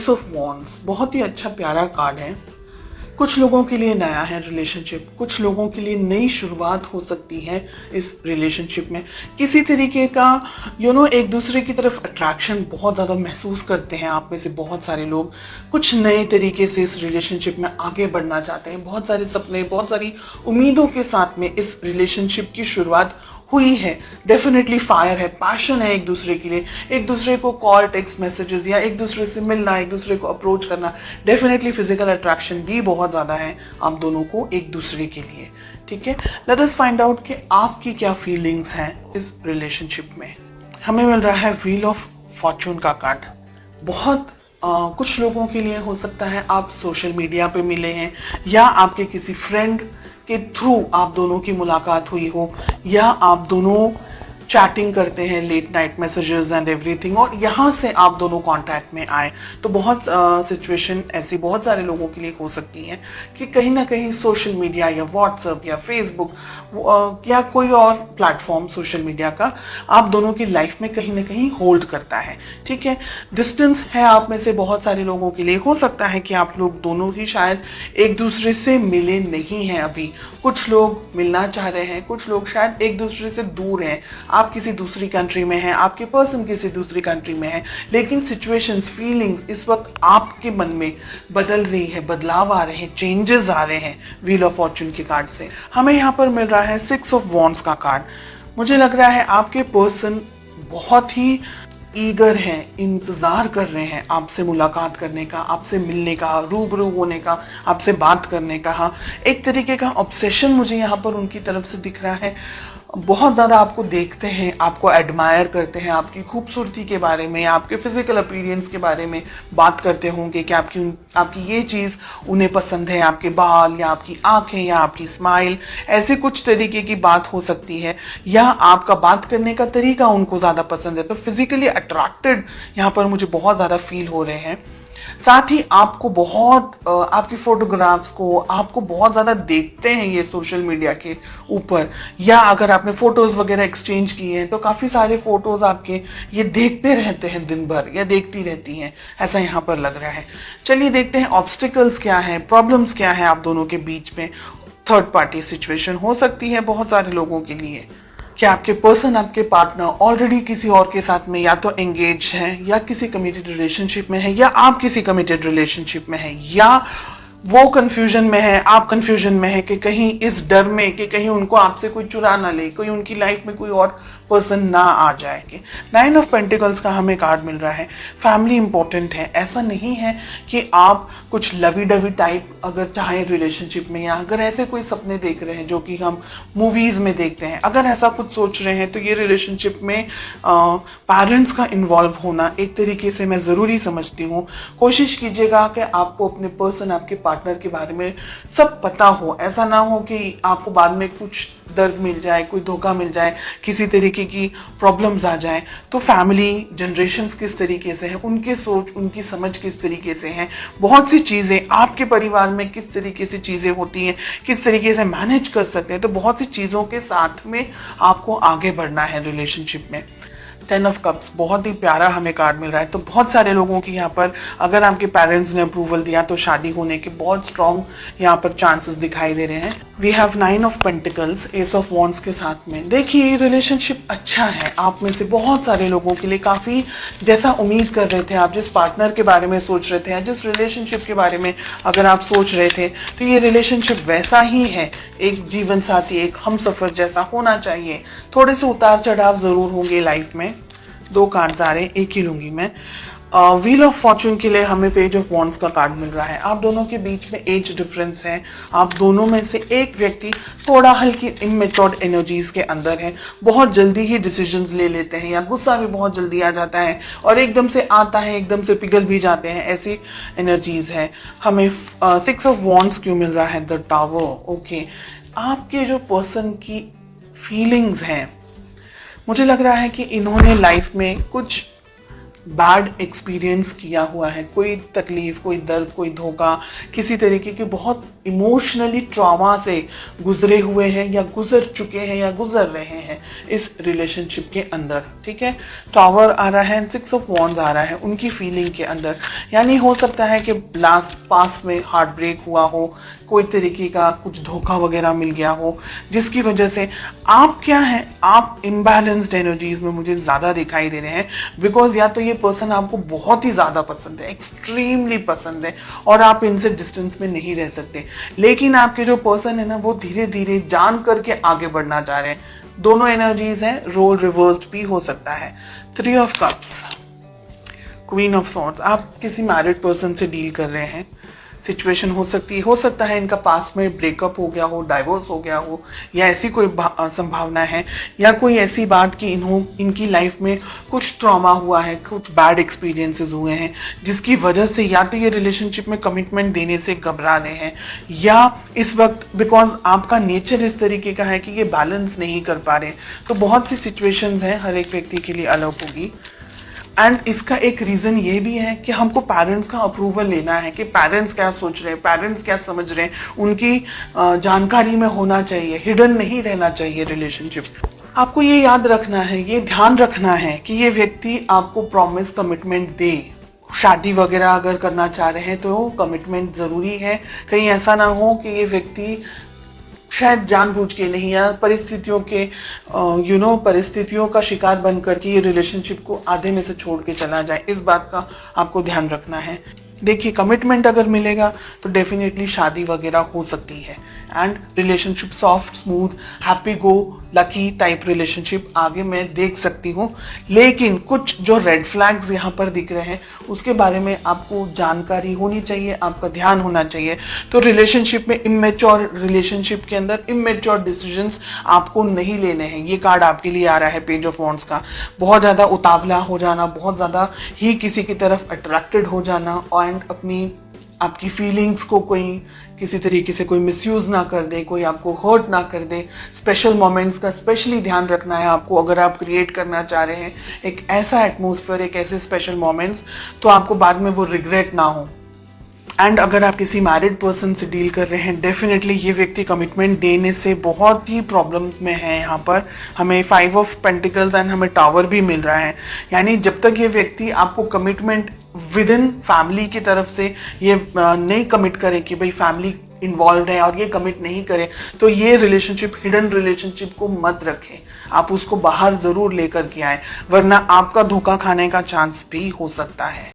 S of wands बहुत ही अच्छा प्यारा कार्ड है। कुछ लोगों के लिए नया है रिलेशनशिप, कुछ लोगों के लिए नई शुरुआत हो सकती है इस रिलेशनशिप में। किसी तरीके का एक दूसरे की तरफ अट्रैक्शन बहुत ज़्यादा महसूस करते हैं आप में से बहुत सारे लोग। कुछ नए तरीके से इस रिलेशनशिप में आगे बढ़ना चाहते हैं। बहुत सारे सपने, बहुत सारी उम्मीदों के साथ में इस रिलेशनशिप की शुरुआत हुई है। डेफिनेटली फायर है, पैशन है एक दूसरे के लिए, एक दूसरे को कॉल, टेक्स्ट मैसेजेस या एक दूसरे से मिलना, एक दूसरे को अप्रोच करना। डेफिनेटली फिजिकल अट्रैक्शन भी बहुत ज़्यादा है आप दोनों को एक दूसरे के लिए। ठीक है, लेट अस फाइंड आउट कि आपकी क्या फीलिंग्स हैं इस रिलेशनशिप में। हमें मिल रहा है व्हील ऑफ फॉर्चून का कार्ड। बहुत कुछ लोगों के लिए हो सकता है आप सोशल मीडिया पे मिले हैं या आपके किसी फ्रेंड के थ्रू आप दोनों की मुलाकात हुई हो, या आप दोनों चैटिंग करते हैं, late night messages and everything, और यहाँ से आप दोनों कांटेक्ट में आए। तो बहुत सिचुएशन ऐसी बहुत सारे लोगों के लिए हो सकती है कि कहीं ना कहीं सोशल मीडिया या व्हाट्सएप या फेसबुक या कोई और प्लेटफॉर्म सोशल मीडिया का आप दोनों की लाइफ में कहीं ना कहीं होल्ड करता है। ठीक है, डिस्टेंस है आप में से बहुत सारे लोगों के लिए। हो सकता है कि आप लोग दोनों ही शायद एक दूसरे से मिले नहीं हैं अभी। कुछ लोग मिलना चाह रहे हैं, कुछ लोग शायद एक दूसरे से दूर हैं। आप किसी दूसरी कंट्री में हैं, आपके पर्सन किसी दूसरी कंट्री में है, लेकिन सिचुएशंस, फीलिंग्स इस वक्त आपके मन में बदल रही है, बदलाव आ रहे हैं, चेंजेस आ रहे हैं। व्हील ऑफ फॉर्चून के कार्ड से हमें यहाँ पर मिल रहा है 6 ऑफ वॉन्ड्स का कार्ड। मुझे लग रहा है आपके पर्सन बहुत ही ईगर हैं, इंतजार कर रहे हैं आपसे मुलाकात करने का, आपसे मिलने का, रूबरू होने का, आपसे बात करने का। एक तरीके का ऑब्सेशन मुझे यहाँ पर उनकी तरफ से दिख रहा है। बहुत ज़्यादा आपको देखते हैं, आपको एडमायर करते हैं, आपकी खूबसूरती के बारे में, आपके फिजिकल अपीयरेंस के बारे में बात करते होंगे कि आपकी ये चीज़ उन्हें पसंद है, आपके बाल या आपकी आंखें या आपकी स्माइल, ऐसे कुछ तरीके की बात हो सकती है, या आपका बात करने का तरीका उनको ज़्यादा पसंद है। तो फिजिकली अट्रैक्टेड यहाँ पर मुझे बहुत ज़्यादा फील हो रहे हैं। साथ ही आपको बहुत आपकी फोटोग्राफ्स को आपको बहुत ज़्यादा देखते हैं ये सोशल मीडिया के ऊपर, या अगर आपने फोटोज़ वगैरह एक्सचेंज किए हैं तो काफ़ी सारे फोटोज़ आपके ये देखते रहते हैं दिन भर, या देखती रहती हैं, ऐसा यहाँ पर लग रहा है। चलिए देखते हैं ऑब्स्टिकल्स क्या हैं, प्रॉब्लम्स क्या हैं आप दोनों के बीच में। थर्ड पार्टी सिचुएशन हो सकती है बहुत सारे लोगों के लिए। क्या आपके पर्सन, आपके पार्टनर ऑलरेडी किसी और के साथ में या तो एंगेज हैं, या किसी कमिटेड रिलेशनशिप में है, या आप किसी कमिटेड रिलेशनशिप में हैं, या वो कंफ्यूजन में है, आप कंफ्यूजन में है कि कहीं इस डर में कि कहीं उनको आपसे कोई चुरा ना ले, कोई उनकी लाइफ में कोई और पर्सन ना आ जाए। कि 9 ऑफ पेंटिकल्स का हमें कार्ड मिल रहा है। फैमिली इंपॉर्टेंट है। ऐसा नहीं है कि आप कुछ लवी डवी टाइप अगर चाहें रिलेशनशिप में, या अगर ऐसे कोई सपने देख रहे हैं जो कि हम मूवीज में देखते हैं, अगर ऐसा कुछ सोच रहे हैं तो ये रिलेशनशिप में पेरेंट्स का इन्वॉल्व होना एक तरीके से मैं ज़रूरी समझती हूँ। कोशिश कीजिएगा कि आपको अपने पर्सन, आपके पार्टनर के बारे में सब पता हो। ऐसा ना हो कि आपको बाद में कुछ दर्द मिल जाए, कोई धोखा मिल जाए, किसी तरीके की प्रॉब्लम्स आ जाए। तो फैमिली जनरेशन्स किस तरीके से है, उनकी सोच, उनकी समझ किस तरीके से है, बहुत सी चीज़ें आपके परिवार में किस तरीके से चीज़ें होती हैं, किस तरीके से मैनेज कर सकते हैं। तो बहुत सी चीज़ों के साथ में आपको आगे बढ़ना है रिलेशनशिप में। 10 ऑफ कप्स बहुत ही प्यारा हमें कार्ड मिल रहा है। तो बहुत सारे लोगों की यहाँ पर अगर आपके पेरेंट्स ने अप्रूवल दिया तो शादी होने के बहुत स्ट्रॉन्ग यहाँ पर चांसेस दिखाई दे रहे हैं। We have 9 of pentacles, ace of wands के साथ में। देखिए रिलेशनशिप अच्छा है आप में से बहुत सारे लोगों के लिए, काफ़ी जैसा उम्मीद कर रहे थे आप, जिस पार्टनर के बारे में सोच रहे थे या जिस रिलेशनशिप के बारे में अगर आप सोच रहे थे, तो ये रिलेशनशिप वैसा ही है। एक जीवन साथी, एक हमसफर जैसा होना चाहिए। थोड़े से उतार चढ़ाव ज़रूर होंगे लाइफ में। 2 कार्ड्स आ रहे हैं, एक ही लूंगी मैं। व्हील ऑफ फॉर्चून के लिए हमें पेज ऑफ वॉन्ड्स का कार्ड मिल रहा है। आप दोनों के बीच में एज डिफरेंस है। आप दोनों में से एक व्यक्ति थोड़ा हल्की इमेच्योर्ड एनर्जीज के अंदर है, बहुत जल्दी ही डिसीजंस ले लेते हैं, या गुस्सा भी बहुत जल्दी आ जाता है और एकदम से आता है, एकदम से पिघल भी जाते हैं, ऐसी एनर्जीज है। हमें 6 ऑफ वॉन्ड्स क्यों मिल रहा है? The tower. ओके, आपके जो पर्सन की फीलिंग्स हैं, मुझे लग रहा है कि इन्होंने लाइफ में कुछ बैड एक्सपीरियंस किया हुआ है, कोई तकलीफ, कोई दर्द, कोई धोखा, किसी तरीके के बहुत इमोशनली ट्रॉमा से गुजरे हुए हैं या गुजर चुके हैं या गुजर रहे हैं इस रिलेशनशिप के अंदर। ठीक है, टावर आ रहा है, 6 ऑफ वॉन्ड्स आ रहा है उनकी फीलिंग के अंदर। यानी हो सकता है कि लास्ट पास में हार्ट ब्रेक हुआ हो, कोई तरीके का कुछ धोखा वगैरह मिल गया हो, जिसकी वजह से आप क्या है, आप इम्बैलेंस्ड एनर्जीज में मुझे ज्यादा दिखाई दे रहे हैं। बिकॉज या तो ये पर्सन आपको बहुत ही ज्यादा पसंद है, एक्सट्रीमली पसंद है, और आप इनसे डिस्टेंस में नहीं रह सकते, लेकिन आपके जो पर्सन है ना वो धीरे धीरे जान करके आगे बढ़ना चाह रहे हैं। दोनों एनर्जीज हैं, रोल रिवर्स्ड भी हो सकता है। 3 of cups, queen of swords, आप किसी मैरिड पर्सन से डील कर रहे हैं। सिचुएशन हो सकता है इनका पास में ब्रेकअप हो गया हो, डाइवोर्स हो गया हो, या ऐसी कोई संभावना है, या कोई ऐसी बात कि इनकी लाइफ में कुछ ट्रॉमा हुआ है, कुछ बैड एक्सपीरियंसेस हुए हैं, जिसकी वजह से या तो ये रिलेशनशिप में कमिटमेंट देने से घबरा रहे हैं, या इस वक्त बिकॉज आपका नेचर इस तरीके का है कि ये बैलेंस नहीं कर पा रहे। तो बहुत सी सिचुएशंस हैं, हर एक व्यक्ति के लिए अलग होगी। एंड इसका एक रीजन ये भी है कि हमको पेरेंट्स का अप्रूवल लेना है कि पेरेंट्स क्या सोच रहे हैं, पेरेंट्स क्या समझ रहे हैं, उनकी जानकारी में होना चाहिए, हिडन नहीं रहना चाहिए रिलेशनशिप। आपको ये याद रखना है, ये ध्यान रखना है कि ये व्यक्ति आपको प्रॉमिस कमिटमेंट दे। शादी वगैरह अगर करना चाह रहे हैं तो कमिटमेंट जरूरी है। कहीं ऐसा ना हो कि ये व्यक्ति शायद जानबूझ के नहीं, या परिस्थितियों के परिस्थितियों का शिकार बनकर के ये रिलेशनशिप को आधे में से छोड़ के चला जाए। इस बात का आपको ध्यान रखना है। देखिए, कमिटमेंट अगर मिलेगा तो डेफिनेटली शादी वगैरह हो सकती है, and relationship soft, smooth, happy go lucky type relationship आगे मैं देख सकती हूँ। लेकिन कुछ जो रेड फ्लैग्स यहाँ पर दिख रहे हैं उसके बारे में आपको जानकारी होनी चाहिए, आपका ध्यान होना चाहिए। तो रिलेशनशिप में इमेच्योर, रिलेशनशिप के अंदर इमेच्योर डिसीजंस आपको नहीं लेने हैं। ये कार्ड आपके लिए आ रहा है पेज ऑफ वॉन्ड्स का। बहुत ज्यादा उतावला हो जाना, बहुत ज्यादा ही किसी की तरफ अट्रैक्टेड हो जाना, एंड आपकी फीलिंग्स को कोई किसी तरीके से कोई मिसयूज ना कर दे, कोई आपको हर्ट ना कर दे। स्पेशल मोमेंट्स का स्पेशली ध्यान रखना है आपको। अगर आप क्रिएट करना चाह रहे हैं एक ऐसा एटमॉस्फेयर, एक ऐसे स्पेशल मोमेंट्स, तो आपको बाद में वो रिग्रेट ना हो। एंड अगर आप किसी मैरिड पर्सन से डील कर रहे हैं, डेफिनेटली ये व्यक्ति कमिटमेंट देने से बहुत ही प्रॉब्लम्स में है। यहाँ पर हमें 5 ऑफ पेंटिकल्स एंड हमें टावर भी मिल रहा है। यानी जब तक ये व्यक्ति आपको कमिटमेंट विद इन फैमिली की तरफ से ये नहीं कमिट करे कि भाई फैमिली इन्वॉल्व है और ये कमिट नहीं करे, तो ये रिलेशनशिप, हिडन रिलेशनशिप को मत रखें। आप उसको बाहर जरूर लेकर के आए, वरना आपका धोखा खाने का चांस भी हो सकता है।